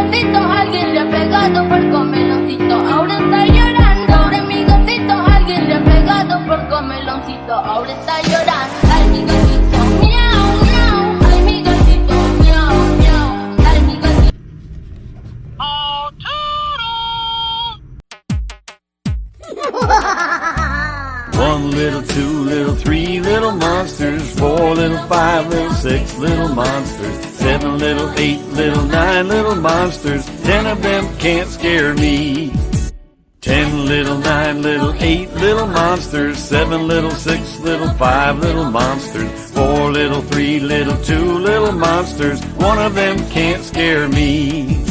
gatito alguien le ha pegado por comeloncito. Ahora está llorando. Sobre mi gatito alguien le ha pegado por comeloncito. Ahora está llorando. Ay, mi gatito, miau, miau. Ay, mi gatito, miau, miau. Ay, mi gatito. Oh, toodle! One little, two little, three little monsters, four little, five little, six little monsters, seven little, eight little, nine little monsters, 10 of them can't scare me. 10 little, 9 little, 8 little monsters, 7 little, 6 little, 5 little monsters, 4 little, 3 little, 2 little monsters, one of them can't scare me.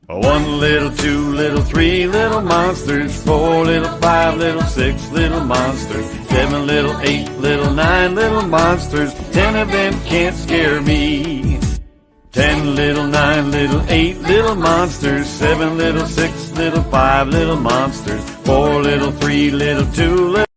1 little, 2 little, 3 little monsters, 4 little, 5 little, 6 little monsters, 7 little, 8 little, 9 little monsters, 10 of them can't scare me. 10 little, 9 little, 8 little monsters, 7 little, 6 little, 5 little monsters, 4 little, 3 little, 2 little